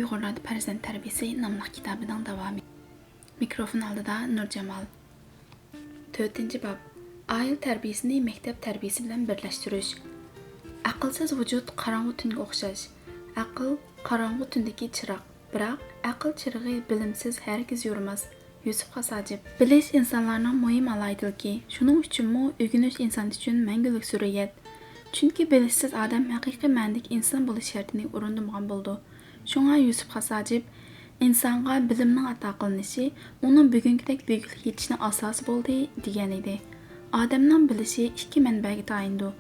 Uyg'urlarda farzand tarbiyasi nomli kitobining davomi. Mikrofon oldida Nurjamol. 4-bob. Oila tarbiyasini maktab tarbiyasi bilan birlashtirish. Aqlsiz vujud qorong'u tunga o'xshash. Aql qorong'u tundagi chiroq, biroq aql chirog'i bilimsiz hargiz yurmas. Yusuf Xasajib. Bilish insonlarning muhim alayidiligi. Shuning uchunmi o'rganish inson uchun mangulik suriyat. Chunki bilishsiz odam haqiqiy ma'nodagi inson bo'lish shartini o'rnatmagan bo'ldi. Shunga Yusuf Xasajib insonga bilimning ato qilinishi uning bugungidek buyuklik yetishni asosi bo'ldi degan edi. Odamning bilishi ikki manbaga tayindi.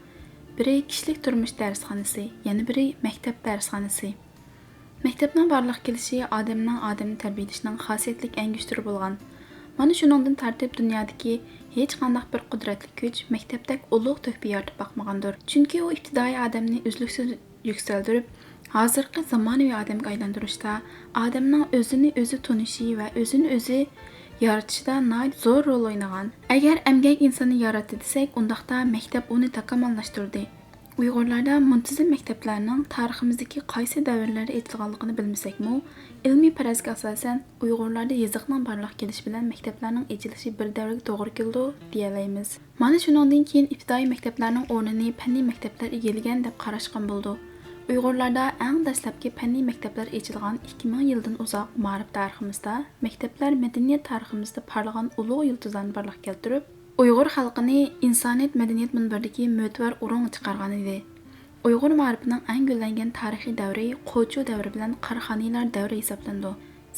Biri kishilik turmush darsxonasi, yana biri maktab darsxonasi. Maktabning barliq kelishi odamni tarbiyalashning xosiyatlik angushtiri bo'lgan. Mana shuningdan tartib dunyodagi hech qanday bir qudratli kuch maktabdek ulug' tuhfa yaratib boqmagandir. Chunki u ibtidoiy odamni uzluksiz yuksaltirib, hozirgi zamonaviy odamga aylantirishda, odamning o'zini o'zi tunishi va o'zini o'zi yaratishda zo'r rol o'ynagan. Agar emgak insonni yaratdi desak, undaqda maktab uni takomillashtirdi. Uyg'urlarda muntazam maktablarning tariximizdagi qaysi davrlarda etilganligini bilmasakmi, ilmiy farazga asosan Uyg'urlarda yeziqning barliq kelishi bilan maktablarning echilishi bir davrga to'g'ri keldi deyalaymiz. Mana shuningdan keyin ibtidoiy maktablarning o'rnini fanniy maktablar egallagan deb qarashgan bo'ldi. Uyg'urlarda eng dastlabki fanniy maktablar echilgan 2000 yildan uzoq ma'rif tariximizda maktablar madaniyat tariximizda parlagan ulug' yulduzlarni barliq keltirib, Uyg'ur xalqini insoniyat madaniyat munbaridagi mo'tvar o'ringa chiqargan edi. Uyg'ur ma'rifining eng gullangan tarixiy davri Qo'chu davri bilan Qarxoniylar davri hisoblandi.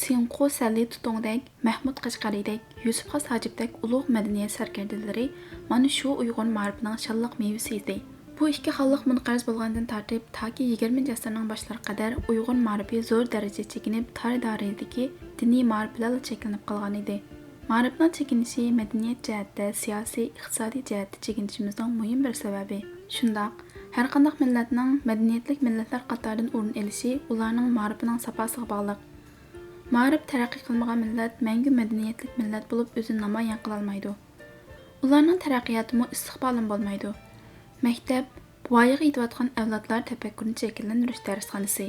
Sinqu Salli Tutungdek, Mahmud Qashqariydak, Yusuf Xasajibdek ulug' madaniyat sarkardalari mana shu Uyg'ur ma'rifining shalliq mevasi edi. Bu ikki xalq munqarz bo'lgandan tartib toki 20-asrning boshlariga qadar Uyg'ur ma'rifi zo'r darajada chekinib, tar-doiradagi diniy ma'rif bilan cheklanib qolgan edi. Ma'rifning chekinishi madaniyat jihatda, siyosiy, iqtisodiy jihatda chekinishimizning muhim bir sababi. Shundoq, har qanday millatning madaniyatlik millatlar qatoridan o'rin olishi ularning ma'rifining safosiga bog'liq. Ma'rif taraqqiy qilmagan millat mangu madaniyatlik millat bo'lib o'zini namoyon qila olmaydi. Ularning taraqqiyotimi istiqbolim bo'lmaydi. Maktab voyaga yetayotgan avlodlar tafakkurini shakllantirish darsxonasi.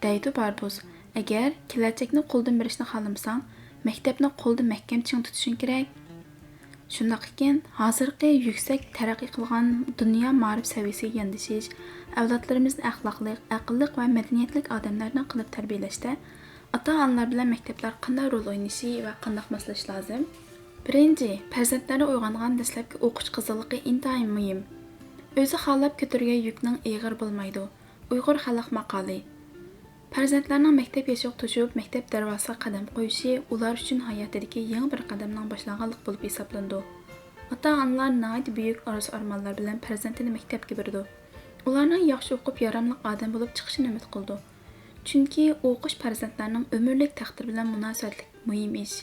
Deydi Barbuz, agar kelajakni qo'ldan berishni xohlamsang, maktabni qo'lda mahkam ching tutishing kerak. Shundoq ekan, hozirgi yuksak taraqqiy qilgan dunyo ma'rif saviyasiga yondashish, avlodlarimizni axloqli, aqlli va madaniyatli odamlarni qilib tarbiyalashda ota-onalar bilan maktablar qanday rol o'ynashi va qanday moslashish lozim? Birinchi, farzandlarga uyg'ongan dastlabki o'qish qizilligi intayin muhim. O'zi xohlab ko'targan yukning eg'ir bo'lmaydi. Uyg'ur xalq maqoli. Farzandlarning maktab yashiq tushib, maktab darvozasiga qadam qo'yishi ular uchun hayotidagi yangi bir qadamning boshlanganlik bo'lib hisoblandi. Ota-onalar nayt buyuk orzu-armonlar bilan farzandini maktabga berdi. Ularning yaxshi o'qib, yaramli odam bo'lib chiqishini umid qildi. Chunki o'qish farzandlarning umrlik taqdiri bilan munosabatli muhim ish.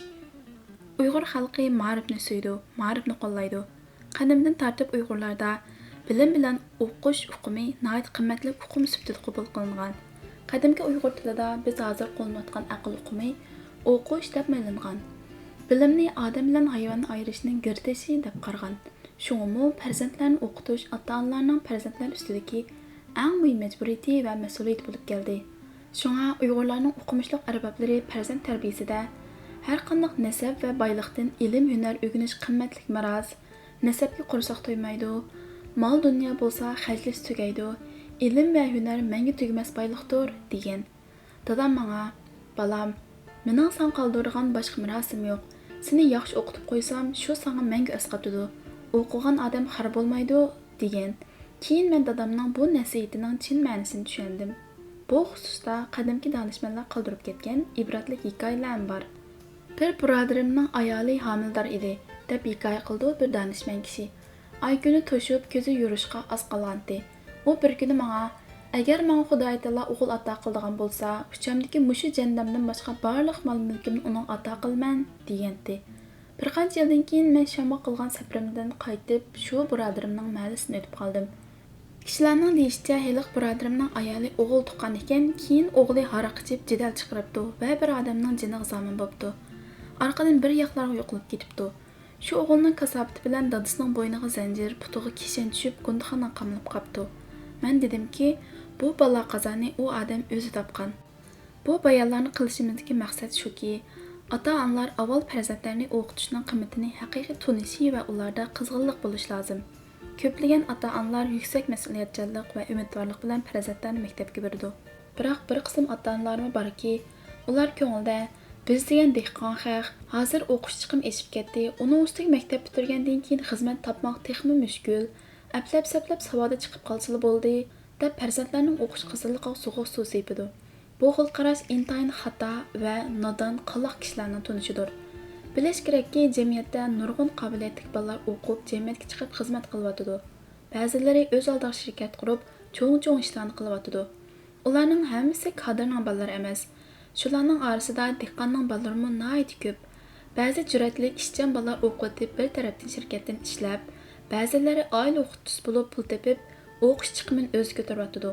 Uyg'ur xalqi ma'rifni suydi, ma'rifni qo'llaydi. Qadimdan tartib Uyg'urlarda bilim bilan o'qish uqumi nayt qimmatli uqum sifatida qabul qilingan. Qadimgi Uyg'ur tilida biz hozir qo'llanayotgan aql uqumi o'qish deb ma'lumlangan. Bilimni odam bilan hayvonni ayirishning girtishi deb qaragan. Shuningmi farzandlarni o'qitish ota-onalarning farzandlar ustidagi eng muhim majburiyati va mas'uliyat bo'lib keldi. Shunga Uyg'urlarning o'qimishliq arboblari farzand tarbiyasida har qanday nasab va boylikdan ilm, hunar o'rganish qimmatli meros, nasabga qursoq to'ymaydi. Mal dunyo bo'lsa xajlis tugaydi. Ilm va hunar menga tugmas boyliqdir degan. Dadam menga, balam, mening san qoldirgan boshqa merosim yo'q. Seni yaxshi o'qitib qo'ysam, shu senga menga asqatadi. O'qigan odam xar bo'lmaydi degan. Keyin men dadamning bu nasihatining chin ma'nosini tushundim. Bu xususda qadimki donishmandlar qoldirib ketgan ibratli hikoyalar bor. Bir birodarimning ayoli homildor edi, deb hikoya qildi bir donishmand kishi. Ay kuni to'shib ko'zi yurishga oz qolgandi. U bir kuni menga, agar menga Xudoy taolo o'g'il ato qiladigan bo'lsa, uchamdagi mushu jandamdan boshqa barliq mol-mulkimni uning ato qilman degandi. Bir qancha yildan keyin men Shamga qilgan safarimdan qaytib, shu birodarimning mahallasiga o'tib qoldim. Kishilarning deyishicha, heliq birodarimning ayoli o'g'il tuqqan ekan, keyin o'g'li haroq ichib jidal chiqaribdi va bir odamning jiniga zomin bo'libdi. Orqadan bir yoqlarga yo'qolib ketibdi. Shu o'g'ilning kasobati bilan dadasining bo'yniga zanjir, putiga kishan tushib, kundaxona qamlab qopdi. Men dedimki, bu balo qazoni u odam o'zi topgan. Bu bayonlarni qilishimizdagi maqsad shuki, ota-onalar avval farzandlarini o'qitishning qimmatini haqiqiy tunishi va ularda qizg'inlik bo'lishi lozim. Ko'plagan ota-onalar yuksak mas'uliyatchanlik va umidvorlik bilan farzandlarini maktabga beradi. Biroq bir qism ota-onalarmi borki, ular ko'ngilda biz degan dehqon xalq hozir o'qish chiqim eshib ketdi, uning ustiga maktab bitirgandan keyin xizmat topmoq texmi mushkul, aplab-saplab savoda chiqib qolsa bo'ldi, deb farzandlarning o'qish qizig'ligiga so'g'uq suv sepidi. Bu xil qarash intayin xato va nodon qaloq kishilarning tunishidir. Bilish kerakki, jamiyatda nurg'un qobiliyatli bolalar o'qib, jamiyatga chiqib xizmat qilyotidi. Ba'zilari o'z oldiga shirkat qurib, cho'ng-cho'ng ishlarni qilyotidi. Ularning hammasi kadrning bolalari emas. Shularning orasida dehqonning bolalari nihoyat ko'p. Ba'zi jur'atli ishchan bolalar o'qitib bir tarafdan shirkatdan ishlab, ba'zilari oila o'qituvchisi bo'lib pul tepib, o'qish chiqimini o'z ko'taryotidi.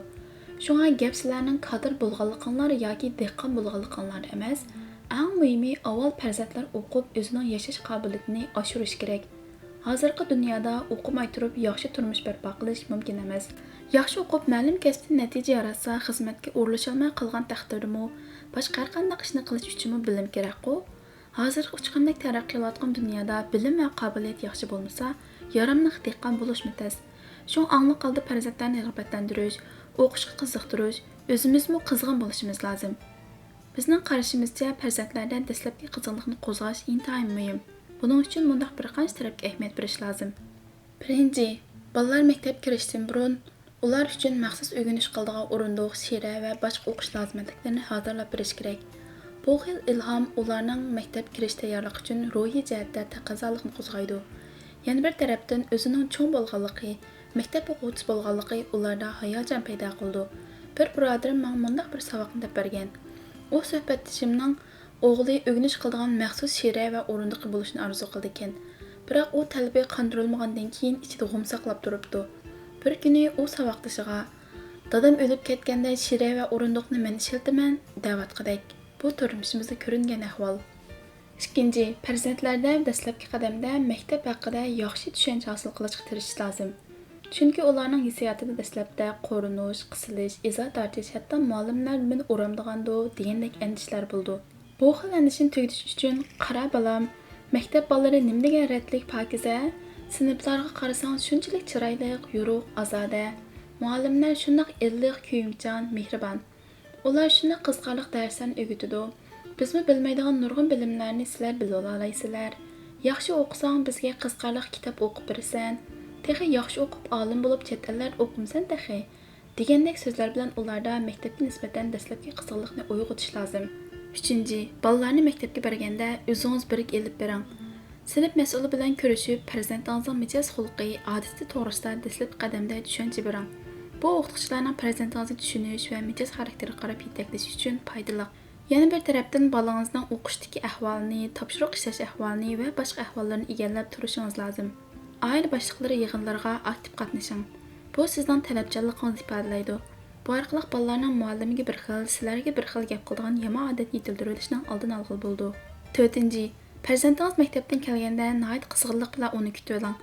Shunga gap sizlarning kadr bo'lganliklaringiz yoki dehqon bo'lganliklaringiz emas, eng muhimi avval farzandlar o'qib o'zining yashash qobiliyatini oshirish kerak. Hozirgi dunyoda o'qimay turib yaxshi turmush barpo qilish mumkin emas. Yaxshi o'qib ma'lum kasbda natija yaratsa, xizmatga o'rlasholmay qolgan taqdirdami, boshqa har qanday ishni qilish uchun bilim kerak-ku. Hozirgi uchqandek taraqqiy qilayotgan dunyoda bilim va qobiliyat yaxshi bo'lmasa, yaramli dehqon bo'lishmi tez. Shu angliq qalda farzandlarni rag'batlantirish, o'qishga qiziqtirish, o'zimizmi qizg'in bo'lishimiz lozim. Bizning qarashimizcha farzandlarda dastlabki qizg'inlikni qo'zg'ash intayin muhim. Buning uchun mundaq bir qancha tarafga ahamiyat berish lozim. Birinchi, bolalar maktabga kirishdan burun ular uchun maxsus o'rganish qiladigan o'rindiq, shira va boshqa o'qish lozimliklarini hozirlab berish kerak. Bu xil ilhom ularning maktab kirish tayyorligi uchun ruhiy jihatda taqozolikni qo'zg'aydi. Yana bir tarafdan o'zining cho'ng bo'lganligi, maktab o'quvchisi bo'lganligi ularda hayajon paydo qildi. Bir birodarim menga mundaq bir saboqni deb bergan. U suhbatdashimning o'g'li o'rganish qiladigan maxsus shira va o'rindiq bo'lishini orzu qildi ekan. Biroq u talabi qondirilmagandan keyin ichida g'um saqlab turibdi. Bir kuni u saboqdashiga "Dadam o'lib ketganda shira va o'rindiqni men ishiltaman" da'vatqidek. Bu turmushimizda ko'ringan ahvol. Ikkinchi, farzandlarda dastlabki qadamda maktab haqida yaxshi tushuncha hosil qilishga tirishish lozim. Chunki ularning hissiyotida dastlabda qo'rinish, qisilish, izoh tortish, hatto muallimlar meni uramdigandi degandek andishlar bo'ldi. Bu xil andishni tugatish uchun "Qara balam, maktab bolalari nima degan ratlik pokiza, sinflarga qarasang shunchalik chiroyli, yo'ruq, ozoda. Muallimlar shundoq illiq, kuyimchan, mehribon. Ular shuni qiziqarli darslarni o'rgatadi. Bizmi bilmaydigan nurg'un bilimlarni sizlar bila olaysizlar. Yaxshi o'qisang bizga qiziqarli kitob o'qib berasan. Texi yaxshi o'qib olim bo'lib chet ellarda o'qimsan texi" degandek so'zlar bilan ularda maktabga nisbatan dastlabki qiziqlikni uyg'otish lozim. Uchinchi, bolalarni maktabga berganda o'zingiz birik elib bering. Sinf mas'uli bilan ko'rishib, farzandingizning mijoz xulqi, odati to'g'risida dastlabki qadamda tushuncha bering. Bu o'qituvchilarning farzandingizni tushunish va mijoz xarakteriga qarab yetaklash uchun foydali. Yana bir tarafdan bolangizning o'qishdagi ahvolini, topshiriq ishlash ahvolini va boshqa ahvollarni egallab turishingiz lozim. Aile boshliqlari yig'inlariga aktiv qatnashing. Bu sizning talabchanligingizni ifodalaydi. Bu orqali bolalarning muallimiga bir xil, sizlarga bir xil gap qiladigan yomon odat yetildirilishining oldini olg'ili bo'ldi. To'rtinchi, farzandingiz maktabdan kelganda nihoyat qizg'inlik bilan uni kutib oling.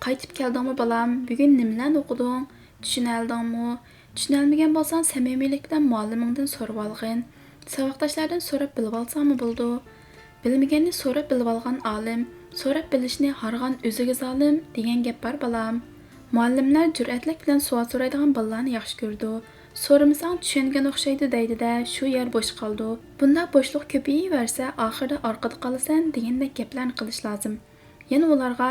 Qaytib keldingmi balam? Bugun nimalarni o'qiding? Tushunaldingmi? Tushunolmagan bo'lsang, samimiylik bilan muallimingdan so'rab olgin. Saboqdoshlardan so'rab bilib olsangmi bo'ldi? Bilmaganni so'rab bilib olgan olim, so'rab bilishni harg'an o'ziga zolim degan gap bor balam. Muallimlar jur'atlik bilan savol so'raydigan bolalarni yaxshi ko'rdi. So'ramasang tushungan o'xshaydi deydi-da, shu yer bo'sh qoldi. Bunda bo'shliq ko'payaversa, oxirida orqada qolasan degandek gaplarni qilish lozim. Yana ularga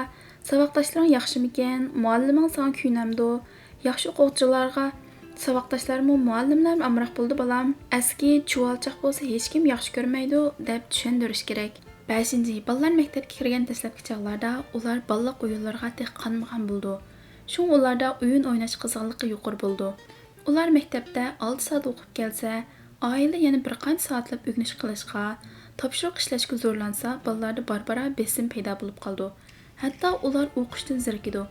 saboqdoshlaring yaxshimikan, mualliming senga kuyunamdi, yaxshi o'quvchilarga saboqdoshlarmi, muallimlarmi amroq bo'ldi balam. Aski chuvalchoq bo'lsa hech kim yaxshi ko'rmaydi deb tushuntirish kerak. 5. Bolalar maktabga kirgan dastlabki chog'larda ular baliq o'yinlariga qanmagan bo'ldi. Shu ularda o'yin o'ynash qizg'inligi yuqori bo'ldi. Ular maktabda 6 soat o'qib kelsa, oila yana bir qancha soatlab o'rganish qilishga, topshiriq ishlashga zo'rlansa, bolalarda barbara besim paydo bo'lib qoldi. Hatto ular o'qishdan zerikdi.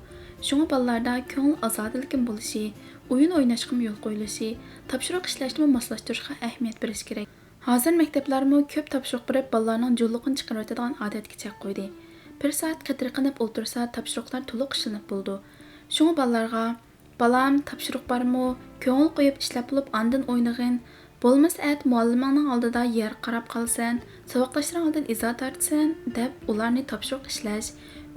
Shunga bolalarda ko'ngil ozodlikning bo'lishi, o'yin o'ynashga yo'l qo'yilishi, topshiriq ishlashni moslashtirishga ahamiyat berish kerak. Hozir maktablarmi ko'p topshiriq berib bolalarning jo'llig'ini chiqarib o'tadigan odatga chek qo'ydi. 1 soat qatiriqinib o'tirsa, topshiriqlar to'liq ishlanib bo'ldi. Shunga bolalarga "Balam, topshiriq bormi? Ko'ngil qo'yib ishlab bo'lib, andin o'ynag'in. Bo'lmasa at muallimingning oldida yer qarab qolsan, saboqdoshlaring oldida izoh tortsan deb ularni topshiriq ishlash,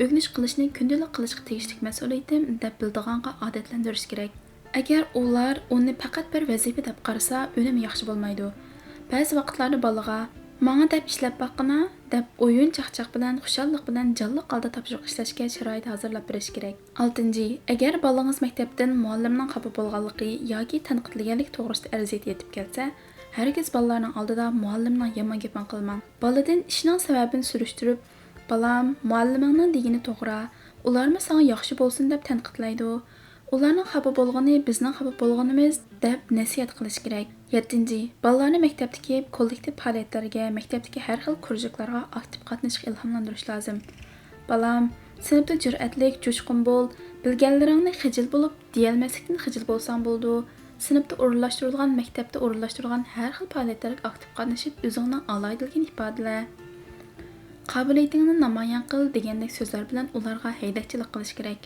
o'rganish qilishni kundalik qilishga tegishli mas'uliyatim deb bildiganga odatlantirish kerak. Agar ular uni faqat bir vazifa deb qarasa, unumi yaxshi bo'lmaydi. Ba'zi vaqtlarda bolaga "Manga deb ishlab boqqina" deb o'yin chaqchaq bilan, xushallik bilan jonliq holda topshiriq ishlashga sharoit hozirlab berish kerak. 6. Agar bolangiz maktabdan muallimning xafa bo'lganligi yoki tanqidlaganlik to'g'risida arizat yetib kelsa, hargiz bolalarning oldida muallimning yomon gapini qilmang. Boladan ishning sababini surishtirib, "Balam, muallimingning degani to'g'ri, ularmi senga yaxshi bo'lsin" deb tanqidlaydi. Ularning xafa bo'lgani bizning xafa bo'lganimiz deb nasihat qilish kerak. 7. Bolalarni maktabdagi kollektiv faoliyatlarga, maktabdagi har xil kurjiklarga aktiv qatnashishga ilhomlantirish lozim. "Balam, sinfda jur'atlik, jo'shqin bo'l, bilganlaringni xijil bo'lib, deyolmaslikdan xijil bo'lsang bo'ldi. Sinfda o'rinlashtirilgan, maktabda o'rinlashtirilgan har xil faoliyatlarga aktiv qatnashib, o'zingning alohidligini ifodala. Qobiliyatingni namoyon qil" degandek so'zlar bilan ularga haydakchilik qilish kerak.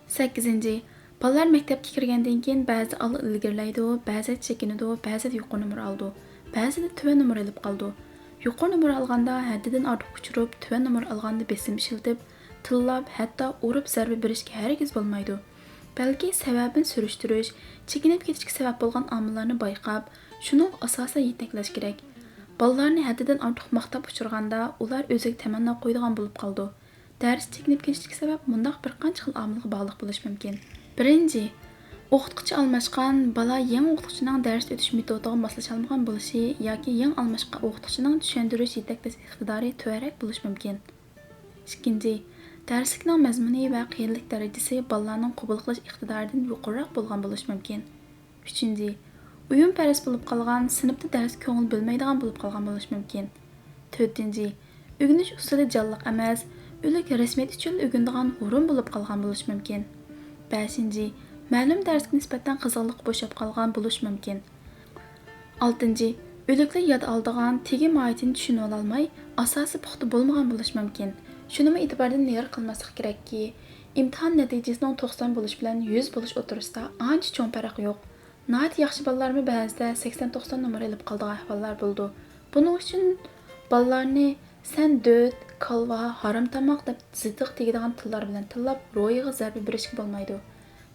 8. Bolalar maktabga kirgandan keyin ba'zi ilgirlaydi, ba'zi chekinadi, ba'zi yuqori numar oldi, ba'zida tuvan numar olib qoldi. Yuqori numar olganda haddidan ortiq uchirib, tuvan numar olganda besim ishiltib, tillab, hatto urib zarba berishga hargiz bo'lmaydi. Balki sababini surishtirish, chekinib ketishga sabab bo'lgan omillarni bayqab, shuni asosan yetaklash kerak. Bolalarni haddidan ortiq maqtab uchirganda, ular o'ziga tamanno qo'ydigan bo'lib qoldi. Dars chekinib ketishga sabab mundaq bir qancha xil omilga bog'liq bo'lishi mumkin. 1. O'qituvchi almashgan bola yangi o'qituvchining dars o'tish metodiga moslasha olmagan bo'lishi yoki yangi almashgan o'qituvchining tushuntirish yetaklash iqtidori tuvarak bo'lishi mumkin. 2. Darslikning mazmuni va qiyinlik darajasi bolalarning qabul qilish iqtidoridan yuqoriroq bo'lgan bo'lishi mumkin. 3. Uyum paras bo'lib qolgan, sinfda dars ko'ngil bo'lmaydigan bo'lib qolgan bo'lishi mumkin. 4. O'rganish usuli jonliq emas, o'lik rasmiyat uchun o'rganadigan o'rin bo'lib qolgan bo'lishi mumkin. 5. Ma'lum darsga nisbatan qiziqlik bo'shab qolgan bo'lishi mumkin. 6. O'liklar yod oldigan, tegi mohiyatini tushunib olmay, asosi puxta bo'lmagan bo'lishi mumkin. Shunimi e'tibordan yer qilmaslik kerakki, imtihon natijasining 90 bo'lish bilan 100 bo'lish o'tirisida ancha cho'ng farq yo'q. Nəhayət yaxşı balalarımı ba'zida 80-90 numara olib qolgan ahvollar bo'ldi. Buning uchun balalarni "Sen döt, kalva, haram tamoq" deb ziddiq tegadigan tillar bilan tillab, ro'yiga zarba berishga bo'lmaydi.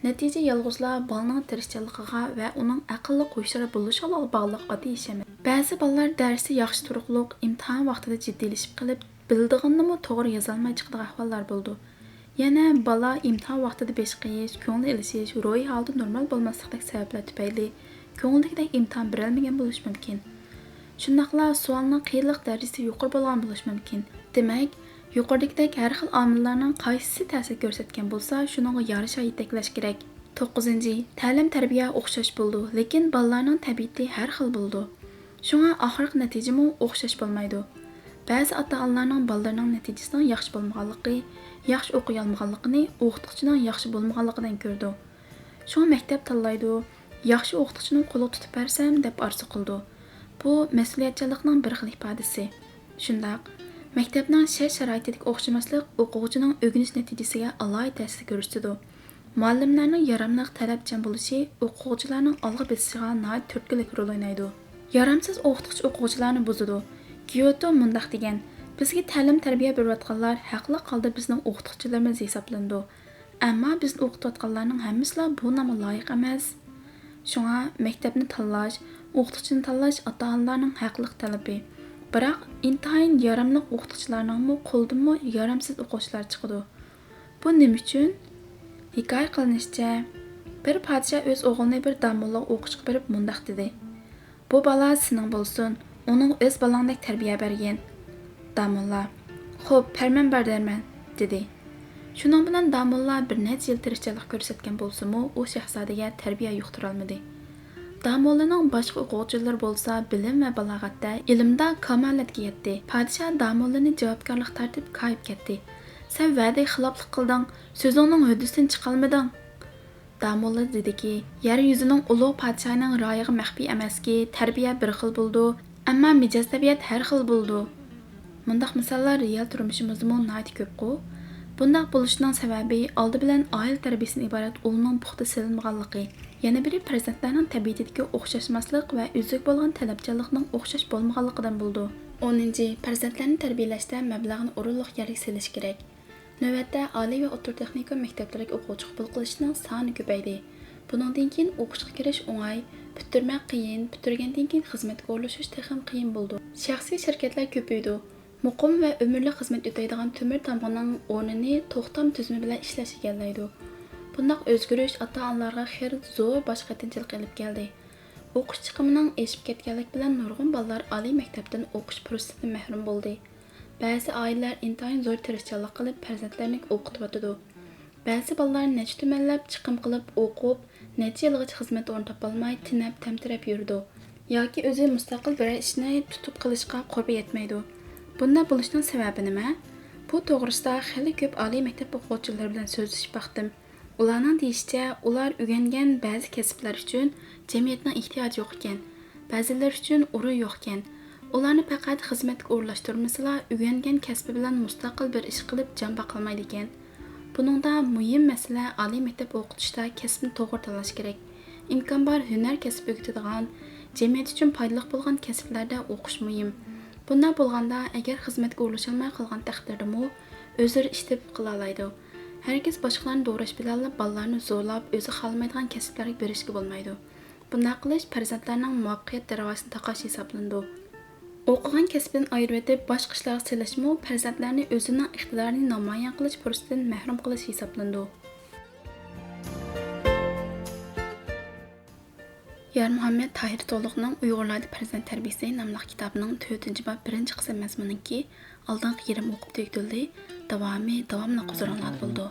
Natija yolg'izlar bolaning tirishchanligiga va uning aqlli qo'shira bo'lishiga bog'liq oddiy ish emas. Ba'zi bolalar darsi yaxshi turuqliq, imtihon vaqtida jiddiylashib qilib, bildiganini to'g'ri yozolmay chiqadigan ahvollar bo'ldi. Yana bala imtihon vaqtida besh qiyish, ko'ngli ilishish, ro'yi holda normal bo'lmaslikdek sabablar tufayli ko'ngildagidek imtihon berolmagan bo'lishi mumkin. Shundaqla savolning qiyinlik darajasi yuqori bo'lgan bo'lishi mumkin. Demak, yuqoridagidek har xil omillarning qaysisi ta'sir ko'rsatgan bo'lsa, shuningga yarasha yetaklash kerak. 9. Ta'lim-tarbiya o'xshash bo'ldi, lekin bolalarning tabiati har xil bo'ldi. Shunga oxirgi natijami o'xshash bo'lmaydi. Ba'zi ota-onalarning bolalarining natijasining yaxshi bo'lmaganligi, yaxshi o'qiy olmaganligini o'qituvchining yaxshi bo'lmaganligidan ko'rdi. Shunga maktab tanlaydi, yaxshi o'qituvchining qo'li tutib bersam deb orzu qildi. Bu mas'uliyatchanlikning bir xil ifodasi. Shundaq, maktabning shart-sharoitidagi o'xshamaslik o'quvchining o'rganish natijasiga alohida ta'sir ko'rsatadi. Muallimlarning yaramliq talabchan bo'lishi o'quvchilarning olg'a besishiga nihoyat turtkilik rol o'ynaydi. Yaramsiz o'qituvchi o'quvchilarni buzadi. Kyoto mundaq degan: "Bizga ta'lim-tarbiya berayotganlar haqli holda bizning o'qituvchilarimiz hisoblandi. Ammo bizni o'qitayotganlarning hammasi bu nomga loyiq emas." Shunga maktabni tanlash, o'qituvchini tanlash ota-onalarning haqli talabi. Biroq intayin yaramli o'qituvchilarning qo'ldanmi yaramsiz o'quvchilar chiqadi. Bu nima uchun? Hikoya qilinishicha, bir podshoh o'z o'g'lini bir damulla o'qishga berib mundaq dedi: "Bu bola sening bo'lsin, uning o'z balangdek tarbiya bergin." Damulla: "Xo'p, farmon ber derman" dedi. Shuning bilan damulla bir necha yil tirishchilik ko'rsatgan bo'lsa-mu, u shahzodaga tarbiya yuqtira olmadi. Damullaning boshqa o'quvchilari bo'lsa, bilim va balog'atda, ilmda kamolatga yetdi. Podshoh damullani javobgarlik tartib qo'yib ketdi. "Sen va'daga xiloflik qilding, so'zingning huddidan chiqolmading." Damulla dediki, yer yuzining ulug' podshohning royiga maxfiy emaski, tarbiya bir xil bo'ldi, ammo mijoz tabiat har xil bo'ldi. Mundaq misollar real turmushimizda nihoyat ko'p-ku. Bundaq bo'lishning sababi oldi bilan oila tarbiyasidan iborat o'lning puxta silinmaganligi, yana biri farzandlarning tabiatidagi o'xshashmaslik va o'ziga bo'lgan talabchanlikning o'xshash bo'lmaganligidan bo'ldi. 10. Farzandlarni tarbiyalashda mablag'ni o'rinliq yerga selish kerak. Navbatda oliy va o'rta texnika maktablariga o'quvchi qabul qilishning soni ko'paydi. Buningdan keyin o'qishga kirish o'ng'ay, bitirmak qiyin, bitirgandan keyin xizmatga o'rlashish texim qiyin bo'ldi. Shaxsiy shirkatlar ko'paydi. Muqim va umrlik xizmat o'taydigan temir tamg'aning o'rnini to'xtam tizimi bilan ishlash egallaydi. Bundaq o'zgarish ota-onalarga xir zo'r boshqatinchilik olib keldi. O'qish chiqimining eshib ketganlik bilan nurg'un bolalar oliy maktabdan o'qish fursatidan mahrum bo'ldi. Ba'zi oilalar intayin zo'r tirishchilik qilib farzandlarini o'qityotdi. Ba'zi bolalar necha tumanlab chiqim qilib o'qib, necha yilgacha xizmat o'rni topolmay tinab tamtirab yurdi. Yoki o'zi mustaqil bir ishni tutib qilishga qurbi yetmaydi. Bunda bo'lishning sababi nima? Bu to'g'risida xili ko'p oliy maktab o'quvchilari bilan so'zlashib baxtim. Ularning deyishicha, ular o'rgangan ba'zi kasblar uchun jamiyatning ehtiyoji yo'q ekan, ba'zilar uchun o'rin yo'q ekan. Ularni faqat xizmatga o'rlashtirmasalar, o'rgangan kasbi bilan mustaqil bir ish qilib jon boqolmaydi ekan. Buningda muhim masala oliy maktab o'qitishda kasbni to'g'ri tanlash kerak. Imkon bor hunar kasbi o'qitadigan, jamiyat uchun foydali bo'lgan kasblarda o'qish muhim. Bunday bo'lganda, agar xizmatga o'rlasholmay qolgan taqdirdami, o'zlari ish topib qila oladi. Herkes boshqalarni do'rash bilan bolalarni zo'rlab, o'zi xohlamaydigan kasblarga berishga bo'lmaydi. Bunday qilish farzandlarning muvaffaqiyat darajasini taqash hisoblandi. O'qigan kasbdan ayirib etib, boshqa ishlarga selishmi, farzandlarni o'zining iqtidorini namoyon qilish fursatidan mahrum qilish hisoblandi. Yar Muhammed Tahir To'liqning Uyg'urlarda farzand tarbiyasi nomli kitobining 4-bob 1-qism mazmuninki oldingi yerim o'qib tugatildi. Davomli huzurlar bo'ldi.